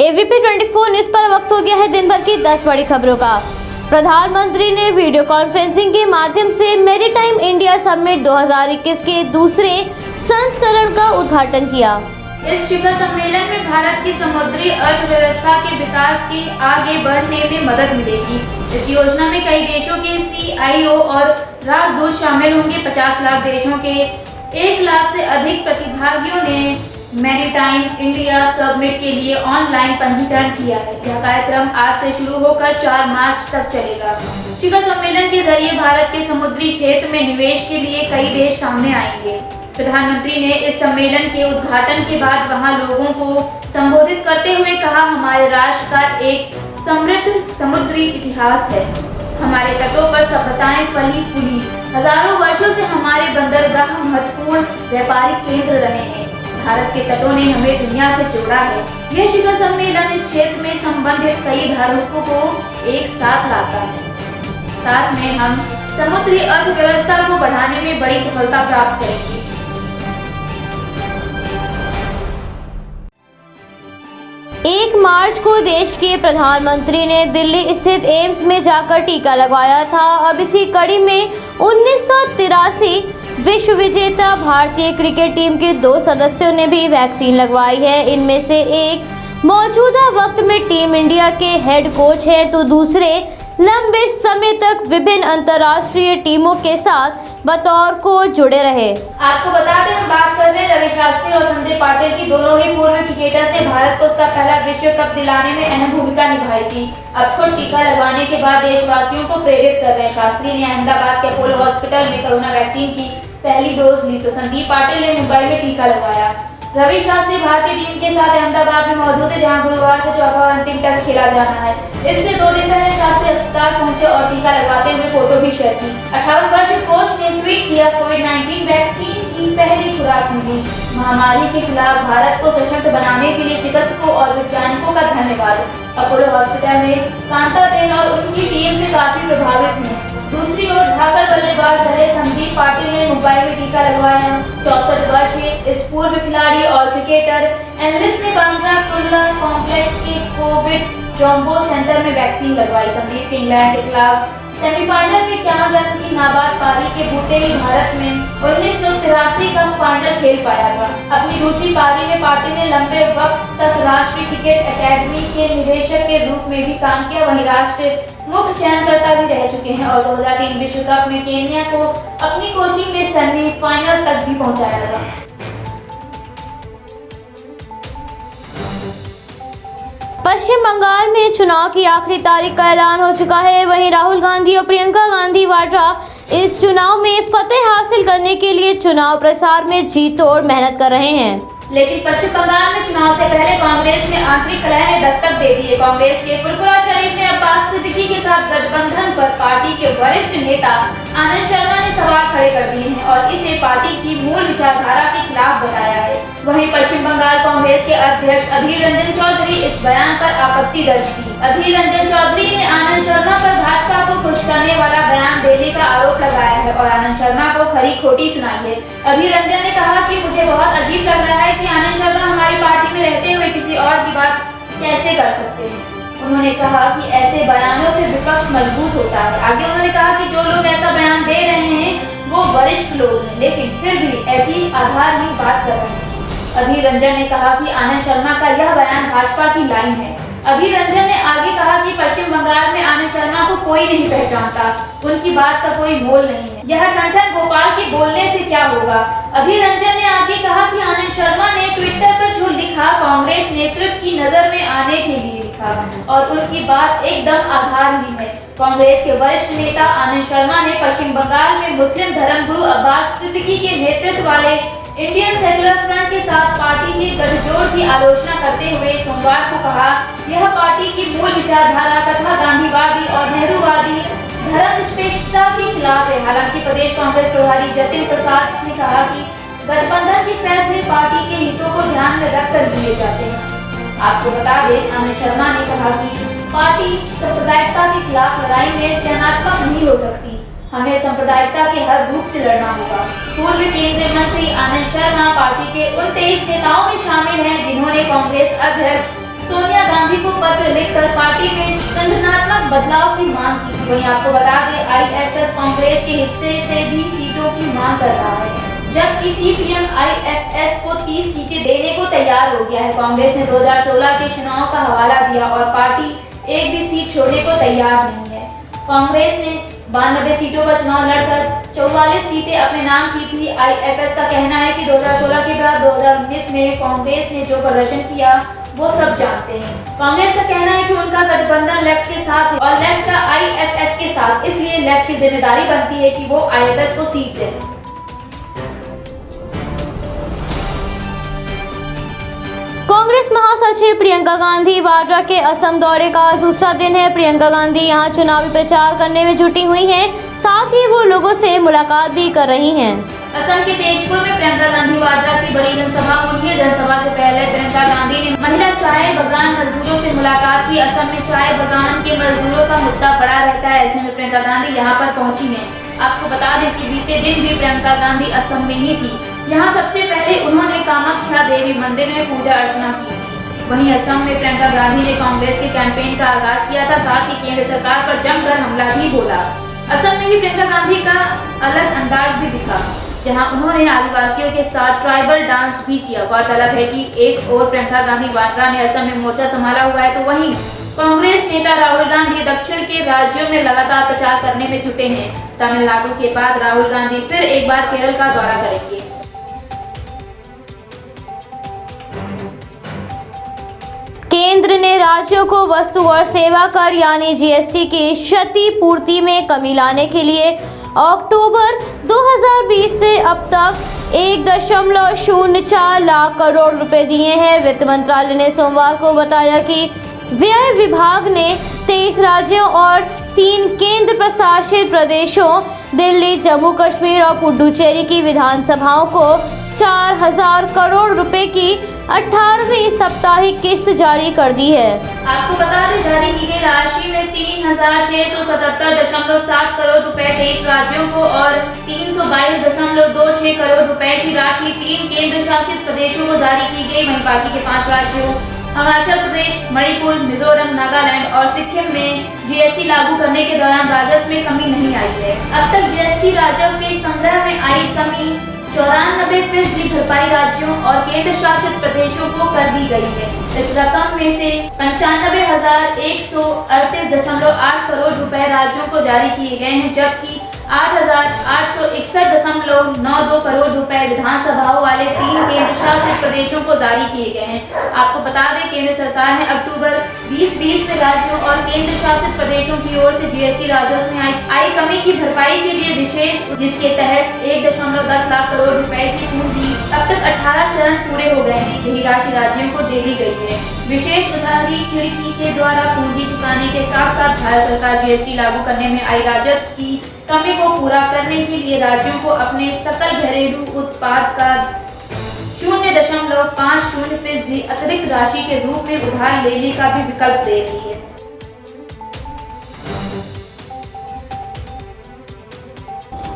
ABP 24 news पर वक्त हो गया है दिन भर की 10 बड़ी खबरों का। प्रधानमंत्री ने वीडियो कॉन्फ्रेंसिंग के माध्यम से मैरीटाइम इंडिया समिट 2021 के दूसरे संस्करण का उद्घाटन किया। इस शिखर सम्मेलन में भारत की समुद्री अर्थव्यवस्था के विकास के आगे बढ़ने में मदद मिलेगी। इस योजना में कई देशों के CIO और राजदूत शामिल होंगे। 50 लाख देशों के 1 लाख से अधिक प्रतिभागियों ने मैरीटाइम इंडिया समिट के लिए ऑनलाइन पंजीकरण किया है। यह कार्यक्रम आज से शुरू होकर 4 मार्च तक चलेगा। शिखर सम्मेलन के जरिए भारत के समुद्री क्षेत्र में निवेश के लिए कई देश सामने आएंगे। प्रधानमंत्री ने इस सम्मेलन के उद्घाटन के बाद वहां लोगों को संबोधित करते हुए कहा, हमारे राष्ट्र का एक समृद्ध समुद्री इतिहास है। हमारे तटों पर सभ्यताएं फली फूली। हजारों वर्षों से हमारे बंदरगाह महत्वपूर्ण व्यापारिक केंद्र रहे हैं। भारत के तटों ने हमें दुनिया से जोड़ा है। यह शिखर सम्मेलन इस क्षेत्र में संबंधित कई धारकों को एक साथ लाता है। साथ में हम समुद्री अर्थव्यवस्था को बढ़ाने में बड़ी सफलता प्राप्त करेंगे। 1 मार्च को देश के प्रधानमंत्री ने दिल्ली स्थित एम्स में जाकर टीका लगवाया था। अब इसी कड़ी में 1983 विश्व विजेता भारतीय क्रिकेट टीम के 2 सदस्यों ने भी वैक्सीन लगवाई है। इनमें से एक मौजूदा वक्त में टीम इंडिया के हेड कोच हैं, तो दूसरे लंबे समय तक विभिन्न अंतर्राष्ट्रीय टीमों के साथ बतौर कोच जुड़े रहे। आपको बता दें, हम बात कर रहे हैं रवि शास्त्री और संजय पाटिल की। दोनों ही पूर्व क्रिकेटर्स ने भारत को उसका पहला विश्व कप दिलाने में अहम भूमिका निभाई थी। अब खुद टीका लगवाने के बाद देशवासियों को प्रेरित कर रहे हैं। शास्त्री ने अहमदाबाद के अपोलो हॉस्पिटल में कोरोना वैक्सीन की पहली डोज ली, तो संदीप पाटिल ने मुंबई में टीका लगवाया। रवि शास्त्री भारतीय टीम के साथ अहमदाबाद में मौजूद है, जहां गुरुवार से चौथा और अंतिम टेस्ट खेला जाना है। इससे 2 दिन पहले शास्त्री अस्पताल पहुंचे और टीका लगवाते हुए फोटो भी शेयर की। 58 वर्षीय कोच ने ट्वीट किया, कोविड-19 वैक्सीन की पहली खुराक मिली। महामारी के खिलाफ भारत को सशक्त बनाने के लिए चिकित्सकों और वैज्ञानिकों का धन्यवाद। अपोलो हॉस्पिटल में कांताबेन और उनकी टीम से काफी प्रभावित हैं। दूसरी ओर ढाकर बल्लेबाज रहे संदीप पाटिल ने मुंबई में टीका लगवाया। 64 वर्षीय इस पूर्व खिलाड़ी और क्रिकेटर एनालिस्ट ने बांद्रा कुर्ला कॉम्प्लेक्स के कोविड ट्रॉम्बो सेंटर में वैक्सीन लगवाई। संदीप के इंग्लैंड के खिलाफ सेमीफाइनल में 51 रन की नाबाद पारी के बूते ही भारत में 1983 का फाइनल खेल पाया था। अपनी दूसरी पारी में पाटिल ने लंबे वक्त तक राष्ट्रीय क्रिकेट अकेडमी के निदेशक के रूप में भी काम किया। वहीं राष्ट्रीय मुख्य चयनकर्ता भी रह चुके हैं और 2003 विश्व कप में केन्या को अपनी कोचिंग में सेमीफाइनल तक भी पहुंचाया था। पश्चिम बंगाल में चुनाव की आखिरी तारीख का ऐलान हो चुका है। वहीं राहुल गांधी और प्रियंका गांधी वाड्रा इस चुनाव में फतेह हासिल करने के लिए चुनाव प्रचार में जी तोड़ मेहनत कर रहे हैं। लेकिन पश्चिम बंगाल में चुनाव से पहले कांग्रेस में आंतरिक कलह ने दस्तक दे दी है। कांग्रेस के फुरफुरा शरीफ ने अब्बास सिद्दीकी के साथ गठबंधन पर पार्टी के वरिष्ठ नेता आनंद शर्मा ने सवाल खड़े कर दिए हैं और इसे पार्टी की मूल विचारधारा के खिलाफ बताया है। वहीं पश्चिम बंगाल कांग्रेस के अध्यक्ष अधीर रंजन चौधरी इस बयान पर आपत्ति दर्ज की। अधीर रंजन चौधरी ने आनंद शर्मा पर भाजपा को खुश करने वाला बयान देने का आरोप लगाया है और आनंद शर्मा को खरी खोटी सुनाई है। अधीर रंजन ने कहा कि मुझे बहुत अजीब लग रहा है कि आनंद शर्मा हमारी पार्टी में रहते हुए किसी और की बात कैसे कर सकते हैं। उन्होंने कहा कि ऐसे बयानों से विपक्ष मजबूत होता है। आगे उन्होंने कहा कि जो लोग ऐसा बयान दे रहे हैं वो वरिष्ठ लोग हैं, लेकिन फिर भी ऐसी आधारहीन बात कर रहे हैं। अधीर रंजन ने कहा कि आनंद शर्मा का यह बयान भाजपा की लाइन है। अधीर रंजन ने आगे कहा कि पश्चिम बंगाल में आनंद शर्मा को कोई नहीं पहचानता, उनकी बात का कोई मोल नहीं है। यह ठन गोपाल के बोलने से क्या होगा। अधीर रंजन ने आगे कहा कि आनंद शर्मा ने ट्विटर पर जो लिखा कांग्रेस नेतृत्व की नजर में आने के लिए लिखा और उनकी बात एकदम आधारहीन है। कांग्रेस के वरिष्ठ नेता आनंद शर्मा ने पश्चिम बंगाल में मुस्लिम धर्मगुरु अब्बास सिद्दीकी के नेतृत्व वाले इंडियन सेक्युलर फ्रंट के साथ पार्टी के गठजोड़ की आलोचना करते हुए सोमवार को कहा, यह पार्टी की मूल विचारधारा तथा गांधीवादी और नेहरूवादी धर्मनिरपेक्षता के खिलाफ है। हालांकि प्रदेश कांग्रेस प्रभारी जतिन प्रसाद ने कहा कि गठबंधन के फैसले पार्टी के हितों को ध्यान में रखकर लिए जाते हैं। आपको बता दें, आनंद शर्मा ने कहा कि पार्टी सांप्रदायिकता के खिलाफ लड़ाई में चयनात्मक नहीं हो सकती, हमें सांप्रदायिकता के हर रूप से लड़ना होगा। पूर्व केंद्रीय मंत्री आनंद शर्मा पार्टी के उन 23 नेताओं में शामिल हैं जिन्होंने कांग्रेस अध्यक्ष सोनिया गांधी को पत्र लिखकर पार्टी में संगठनात्मक बदलाव की मांग की थी। वहीं आपको बता दें आईएफएस कांग्रेस के हिस्से से भी सीटों की मांग कर रहा है, जबकि सीपीएम आईएफएस को 30 सीटें देने को तैयार हो गया है। कांग्रेस ने 2016 के चुनाव का हवाला दिया और पार्टी एक भी सीट छोड़ने को तैयार नहीं है। कांग्रेस ने 92 सीटों पर चुनाव लड़कर 44 सीटें अपने नाम की थी। आईएफएस का कहना है कि 2016 के बाद 2019 में कांग्रेस ने जो प्रदर्शन किया वो सब जानते हैं। कांग्रेस का कहना है कि उनका गठबंधन लेफ्ट के साथ और लेफ्ट का आईएफएस के साथ, इसलिए लेफ्ट की जिम्मेदारी बनती है कि वो आईएफएस को सीट दे। कांग्रेस महासचिव प्रियंका गांधी वाड्रा के असम दौरे का आज दूसरा दिन है। प्रियंका गांधी यहां चुनावी प्रचार करने में जुटी हुई हैं, साथ ही वो लोगों से मुलाकात भी कर रही हैं। असम के तेजपुर में प्रियंका गांधी वाड्रा की बड़ी जनसभा हुई है। जनसभा से पहले प्रियंका गांधी ने महिला चाय बगान मजदूरों से मुलाकात की। असम में चाय बगान के मजदूरों का मुद्दा बड़ा रहता है, ऐसे में प्रियंका गांधी यहाँ पर पहुंची है। आपको बता दें कि बीते दिन भी प्रियंका गांधी असम में ही थी। यहाँ सबसे पहले उन्होंने कामाख्या देवी मंदिर में पूजा अर्चना की थी। वहीं असम में प्रियंका गांधी ने कांग्रेस के कैंपेन का आगाज किया था, साथ ही केंद्र सरकार पर जमकर हमला भी बोला। असम में ही प्रियंका गांधी का अलग अंदाज भी दिखा, जहां उन्होंने आदिवासियों के साथ ट्राइबल डांस भी किया। गौरतलब है कि एक और प्रियंका गांधी वाड्रा ने असम में मोर्चा संभाला हुआ है, तो वहीं कांग्रेस नेता राहुल गांधी दक्षिण के राज्यों में लगातार प्रचार करने में जुटे हैं। तमिलनाडु के बाद राहुल गांधी फिर एक बार केरल का दौरा करेंगे। केंद्र ने राज्यों को वस्तु और सेवा कर यानी जीएसटी की क्षतिपूर्ति में कमी लाने के लिए अक्टूबर 2020 से अब तक 1.04 लाख करोड़ रुपए दिए हैं। वित्त मंत्रालय ने सोमवार को बताया कि व्यय विभाग ने 23 राज्यों और 3 केंद्र प्रशासित प्रदेशों दिल्ली, जम्मू कश्मीर और पुडुचेरी की विधानसभाओं को 4000 करोड़ रुपए की 18वीं साप्ताहिक किस्त जारी कर दी है। आपको बता दें जारी की गई राशि में 3677.7 करोड़ रुपए 23 राज्यों को और 322.26 करोड़ रुपए की राशि 3 केंद्र शासित प्रदेशों को जारी की गई। वहीं बाकी के 5 राज्यों अरुणाचल प्रदेश, मणिपुर, मिजोरम, नागालैंड और सिक्किम में जीएसटी लागू करने के दौरान राजस्व में कमी नहीं आई है। अब तक जीएसटी राजस्व के संग्रह में आई कमी 94% भरपाई राज्यों और केंद्र शासित प्रदेशों को कर दी गई है। इस रकम में से 95,138.8 करोड़ रुपए राज्यों को जारी किए गए हैं, जबकि 8,861.92 करोड़ रुपए विधानसभाओं वाले 3 केंद्र शासित प्रदेशों को जारी किए गए हैं। आपको बता दें केंद्र सरकार ने अक्टूबर 2020 में राज्यों और केंद्र शासित प्रदेशों की ओर से जीएसटी राजस्व में आई कमी की भरपाई के लिए विशेष, जिसके तहत 1.10 लाख करोड़ रुपए की पूंजी अब तक 18 चरण पूरे हो गए हैं। यही राशि राज्यों को दे दी गई है। विशेष उधारी खिड़की के द्वारा पूंजी चुकाने के साथ साथ भारत सरकार जीएसटी लागू करने में आई राजस्व की कमी को पूरा करने के लिए राज्यों को अपने सकल घरेलू उत्पाद का 0.50% अतिरिक्त राशि के रूप में उधार लेने का भी विकल्प दे रही है।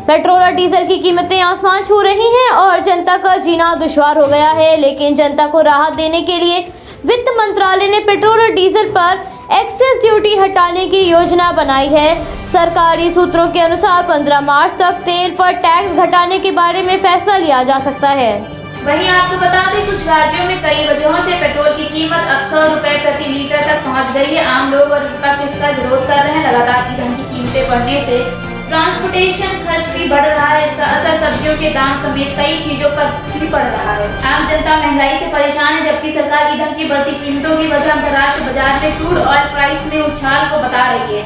पेट्रोल और डीजल की कीमतें आसमान छू रही हैं और जनता का जीना दुश्वार हो गया है, लेकिन जनता को राहत देने के लिए वित्त मंत्रालय ने पेट्रोल और डीजल पर एक्साइज ड्यूटी हटाने की योजना बनाई है। सरकारी सूत्रों के अनुसार 15 मार्च तक तेल पर टैक्स घटाने के बारे में फैसला लिया जा सकता है। वहीं आपको बता दें कुछ राज्यों में कई वजहों से पेट्रोल की कीमत अब 100 रुपए प्रति लीटर तक पहुंच गई है। आम लोग और विपक्ष इसका विरोध कर रहे हैं। लगातार ईंधन की कीमतें बढ़ने से ट्रांसपोर्टेशन खर्च भी बढ़ रहा है। इसका असर सब्जियों के दाम समेत कई चीजों पर भी पड़ रहा है। आम जनता महंगाई से परेशान है, जबकि सरकार ईंधन की बढ़ती कीमतों की वजह अंतर्राष्ट्रीय बाजार में क्रूड ऑयल प्राइस में उछाल को बता रही है।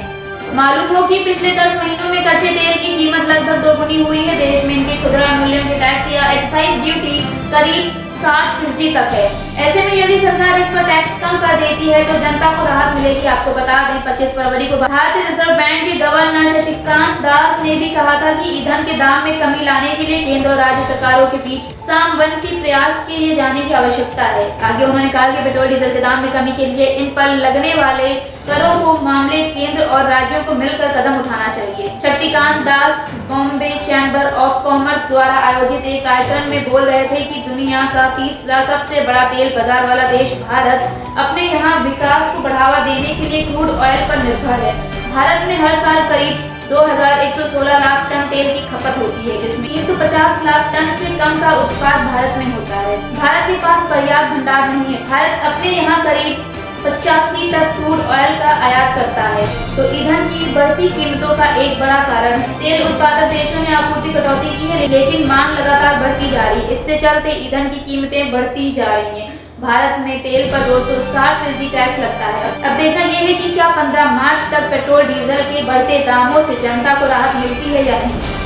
मालूम हो कि पिछले 10 महीनों में कच्चे तेल की कीमत लगभग दोगुनी हुई है। देश में इनके खुदरा मूल्यों के टैक्स या एक्साइज ड्यूटी करीब 60% तक है। ऐसे में यदि सरकार इस पर टैक्स कम कर देती है तो जनता को राहत मिलेगी। आपको बता दें 25 फरवरी को भारतीय रिजर्व बैंक के गवर्नर शक्तिकांत दास ने भी कहा था कि ईंधन के दाम में कमी लाने के लिए केंद्र और राज्य सरकारों के बीच समन्वित प्रयास के लिए जाने की आवश्यकता है। आगे उन्होंने कहा कि पेट्रोल डीजल के दाम में कमी के लिए इन पर लगने वाले करों को मामले केंद्र और राज्यों को मिलकर कदम उठाना चाहिए। Shaktikanta Das Bombay chamber of commerce द्वारा आयोजित एक कार्यक्रम में बोल रहे थे कि दुनिया का तीसरा सबसे बड़ा तेल बाजार वाला देश भारत अपने यहाँ विकास को बढ़ावा देने के लिए क्रूड ऑयल पर निर्भर है। भारत में हर साल करीब 2116 लाख टन तेल की खपत होती है, जिसमें 350 लाख टन से कम का उत्पादन भारत में होता है। भारत के पास पर्याप्त भंडार नहीं है। भारत अपने यहाँ करीब 85 तक क्रूड ऑयल का आयात करता है, तो ईंधन की बढ़ती कीमतों का एक बड़ा कारण है। तेल उत्पादक देशों ने आपूर्ति कटौती की है, लेकिन मांग लगातार बढ़ती जा रही है। इससे चलते ईंधन की कीमतें बढ़ती जा रही हैं। भारत में तेल पर 260% टैक्स लगता है। अब देखना यह है कि क्या 15 मार्च तक पेट्रोल डीजल के बढ़ते दामों से जनता को राहत मिलती है या नहीं।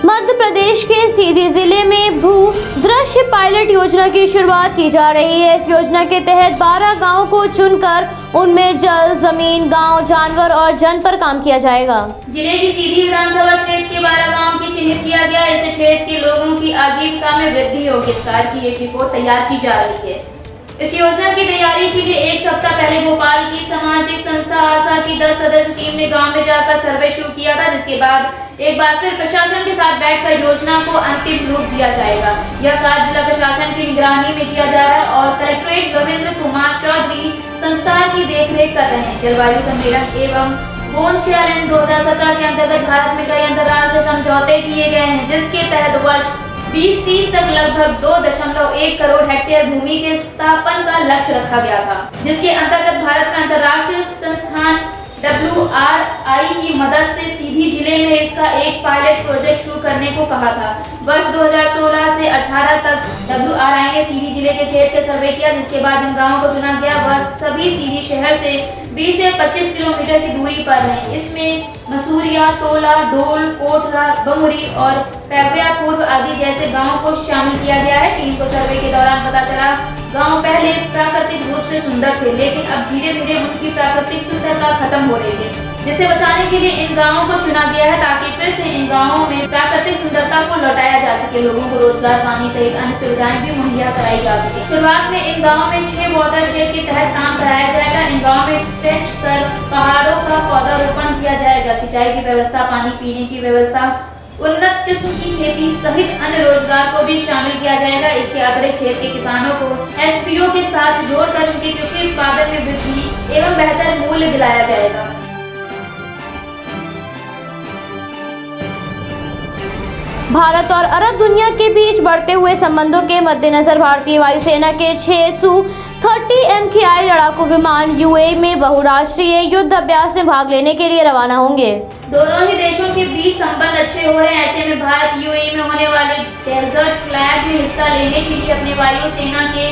मध्य प्रदेश के सीधी जिले में भू दृश्य पायलट योजना की शुरुआत की जा रही है। इस योजना के तहत 12 गांवों को चुनकर उनमें जल, जमीन, गांव, जानवर और जन पर काम किया जाएगा। जिले की सीधी विधानसभा क्षेत्र के 12 गाँव की चिन्हित किया गया। इससे क्षेत्र के लोगों की आजीविका में वृद्धि होगी। इस कार्य की एक रिपोर्ट तैयार की जा रही है। इस योजना की तैयारी के लिए एक सप्ताह पहले भोपाल की सामाजिक संस्था आशा की 10 सदस्य टीम ने गांव में जाकर सर्वे शुरू किया था, जिसके बाद एक बार फिर प्रशासन के साथ बैठकर योजना को अंतिम रूप दिया जाएगा। यह कार्य जिला प्रशासन की निगरानी में किया जा रहा है और कलेक्ट्रेट रविंद्र कुमार चौधरी संस्था की देखरेख कर रहे हैं। जलवायु सम्मेलन एवं बोन चैलेंज 2017 के अंतर्गत भारत में कई अंतर्राष्ट्रीय समझौते किए गए हैं, जिसके तहत वर्ष 2030 तक लगभग 2.1 करोड़ हेक्टेयर भूमि के स्थापन का लक्ष्य रखा गया था, जिसके अंतर्गत भारत में अंतर्राष्ट्रीय संस्थान WRI की मदद से सीधी जिले में इसका एक पायलट प्रोजेक्ट शुरू करने को कहा था। वर्ष 2016 से 18 तक WRI ने सीधी जिले के क्षेत्र का सर्वे किया, जिसके बाद इन गांवों को चुना गया। वह सभी सीधी शहर से 20 से 25 किलोमीटर की दूरी पर है। इसमें मसूरिया, टोला, ढोल, कोटरा, बमुरी और पैविया पूर्व आदि जैसे गाँव को शामिल किया गया है। टीम को सर्वे के दौरान पता चला गांव पहले प्राकृतिक रूप से सुंदर थे, लेकिन अब धीरे धीरे उनकी प्राकृतिक सुंदरता खत्म हो रही है, जिसे बचाने के लिए इन गांवों को चुना गया है, ताकि फिर से इन गांवों में प्राकृतिक सुंदरता को लौटाया जा सके। लोगों को रोजगार, पानी सहित अन्य सुविधाएं भी मुहैया कराई जा सके। शुरुआत में इन गाँवों में 6 वाटरशेड के तहत काम कराया जाएगा। इन गाँव में ट्रेंच कर पहाड़ों का पौधारोपण किया जाएगा। सिंचाई की व्यवस्था, पानी पीने की व्यवस्था, उन्नत किस्म की खेती सहित अन्य रोजगार को भी शामिल किया जाएगा। इसके अतिरिक्त क्षेत्र के किसानों को FPO के साथ जोड़कर उनके कृषि उत्पादन में वृद्धि एवं बेहतर मूल्य दिलाया जाएगा। भारत और अरब दुनिया के बीच बढ़ते हुए संबंधों के मद्देनजर भारतीय वायुसेना के 6 Su-30 MKI लड़ाकू विमान UAE में बहुराष्ट्रीय युद्ध अभ्यास में भाग लेने के लिए रवाना होंगे। दोनों ही देशों के बीच संबंध अच्छे हो रहे हैं। ऐसे में भारत UAE में होने वाले डेजर्ट फ्लैग में हिस्सा लेने के लिए अपने वायुसेना के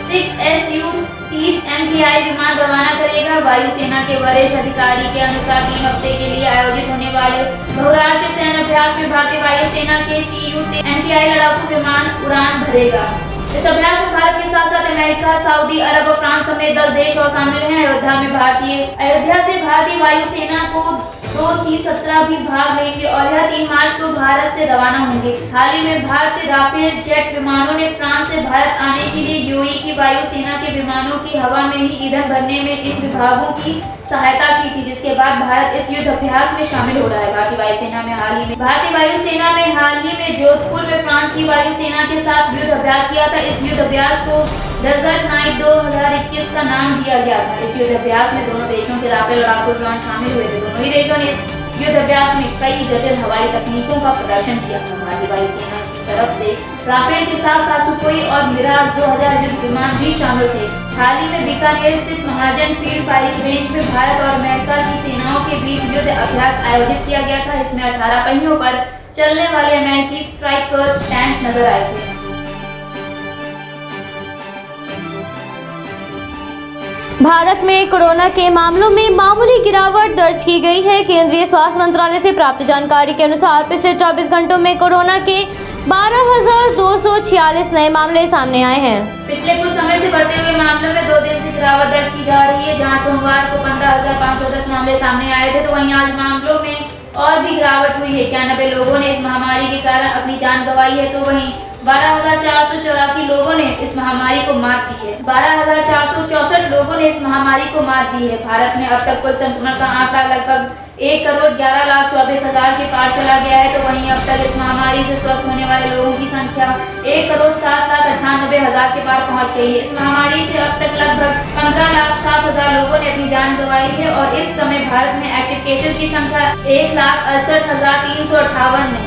6 Su-30 MKI विमान रवाना करेगा। वायुसेना के वरिष्ठ अधिकारी के अनुसार 3 हफ्ते के लिए आयोजित होने वाले बहुराष्ट्रीय सैन्य अभ्यास में भारतीय वायुसेना के Su-30 MKI लड़ाकू विमान उड़ान भरेगा। इस अभ्यास में भारत के साथ साथ अमेरिका, सऊदी अरब और फ्रांस समेत 10 देश और शामिल हैं। अयोध्या से भारतीय वायुसेना को 2 C-17 भी भाग लेंगे और यह 3 मार्च को भारत से रवाना होंगे। हाल ही में भारतीय राफेल जेट विमानों ने फ्रांस से भारत आने के लिए UAE की वायुसेना के विमानों की हवा में ही ईंधन भरने में इन विभागों की सहायता की थी, जिसके बाद भारत इस युद्ध अभ्यास में शामिल हो रहा है। भारतीय वायुसेना में हाल ही में जोधपुर में फ्रांस की वायुसेना के साथ युद्ध अभ्यास किया था। इस युद्ध अभ्यास को डेजर्ट नाइट 2021 का नाम दिया गया था। इस युद्ध अभ्यास में दोनों देशों के राफेल लड़ाकू विमान शामिल हुए थे। दोनों ही देशों ने इस युद्ध अभ्यास में कई जटिल हवाई तकनीकों का प्रदर्शन किया था। भारतीय वायुसेना की तरफ से राफेल के साथ साथ सुखोई और मिराज 2000 युद्ध विमान भी शामिल थे। हाल ही में बीकानेर स्थित महाजन फील्ड फायरिंग रेंज में भारत और अमेरिका की सेनाओं के बीच युद्ध अभ्यास आयोजित किया गया था। इसमें 18 पहियों पर चलने वाले अमेरिकी स्ट्राइकर टैंक नजर आए थे। भारत में कोरोना के मामलों में मामूली गिरावट दर्ज की गई है। केंद्रीय स्वास्थ्य मंत्रालय से प्राप्त जानकारी के अनुसार पिछले 24 घंटों में कोरोना के 12,246 नए मामले सामने आए हैं। पिछले कुछ समय से बढ़ते हुए मामलों में 2 दिन से गिरावट दर्ज की जा रही है। जहां सोमवार को 15,510 मामले सामने आए थे, तो वहीं आज मामलों में और भी गिरावट हुई है। 91 लोगों ने इस महामारी के कारण अपनी जान गंवाई है, तो वहीं 12,484 लोगों ने इस महामारी को मात दी है। 12,464 लोगों ने इस महामारी को मात दी है। भारत में अब तक कुल संक्रमण का आंकड़ा लगभग 1,11,24,000 के पार चला गया है। तो वहीं अब तक इस महामारी से स्वस्थ होने वाले लोगों की संख्या 1,07,98,000 के पार पहुंच गई है। इस महामारी से अब तक लगभग 15,07,000 लोगों ने अपनी जान गंवाई है और इस समय भारत में एक्टिव केसेस की संख्या 1,68,358 है।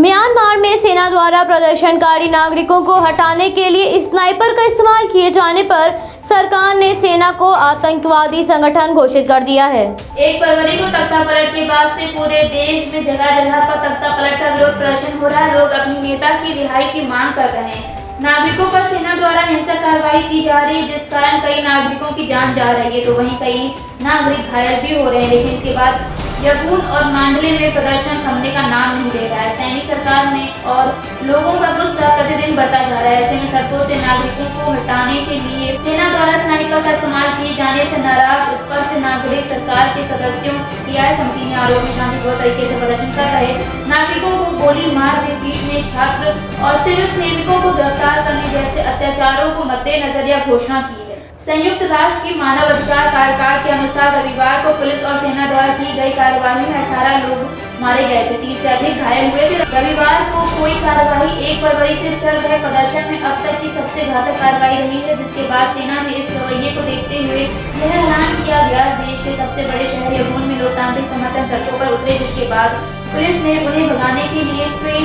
म्यांमार में सेना द्वारा प्रदर्शनकारी नागरिकों को हटाने के लिए स्नाइपर का इस्तेमाल किए जाने पर सरकार ने सेना को आतंकवादी संगठन घोषित कर दिया है। 1 फरवरी को तख्ता पलट के बाद से पूरे देश में जगह जगह पर तख्ता पलट का विरोध प्रदर्शन हो रहा है। लोग अपनी नेता की रिहाई की मांग कर रहे हैं। नागरिकों पर सेना द्वारा हिंसक कार्रवाई की जा रही है, जिस कारण कई नागरिकों की जान जा रही है, तो वहीं कई नागरिक घायल भी हो रहे हैं। लेकिन इसके बाद यगून और मांडले में प्रदर्शन थमने का नाम नहीं ले रहा है। सैनिक सरकार ने और लोगों का गुस्सा प्रतिदिन बढ़ता जा रहा है। ऐसे में सड़कों से नागरिकों को हटाने के लिए सेना द्वारा स्नाइपर का इस्तेमाल किए जाने से नाराज उपस्थ नागरिक सरकार के सदस्यों की आय समिति ने आरोप में शांतिपूर्ण तरीके से प्रदर्शन कर रहे नागरिकों को गोली मार दी। पीठ ने छात्र और सिविल सैनिकों को गिरफ्तार करने जैसे अत्याचारों को मद्देनजर यह घोषणा की है। संयुक्त राष्ट्र की मानव अधिकार कार्यकाल के अनुसार रविवार को पुलिस और सेना द्वारा की गई कार्यवाही में 18 लोग मारे गए थे, 30 से अधिक घायल हुए थे। रविवार को कोई कार्यवाही 1 फरवरी से चल रहे प्रदर्शन में अब तक की सबसे घातक कार्रवाई रही है, जिसके बाद सेना ने इस रवैये को देखते हुए यह ऐलान किया गया। देश के सबसे बड़े शहर यगून में लोकतांत्रिक समर्थन सड़कों पर उतरे, जिसके बाद पुलिस ने उन्हें भगाने के लिए स्प्रे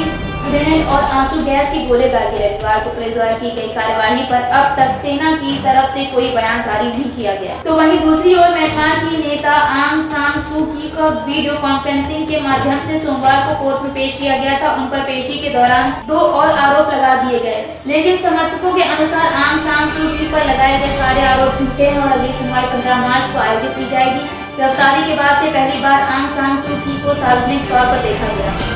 ग्रेनेड और आंसू गैस की गोले दागे। रविवार को पुलिस द्वारा की गई कार्यवाही पर अब तक सेना की तरफ से कोई बयान जारी नहीं किया गया। तो वहीं दूसरी ओर म्यांमार की नेता आंग सान सू की को वीडियो कॉन्फ्रेंसिंग के माध्यम से सोमवार को कोर्ट में पेश किया गया था। उन पर पेशी के दौरान 2 और आरोप लगा दिए गए, लेकिन समर्थकों के अनुसार आंग सान सू की पर लगाए गए सारे आरोप झूठे हैं और अगली सुनवाई 15 मार्च को आयोजित की जाएगी। गिरफ्तारी के बाद से पहली बार आंग सान सू की को सार्वजनिक तौर पर देखा गया।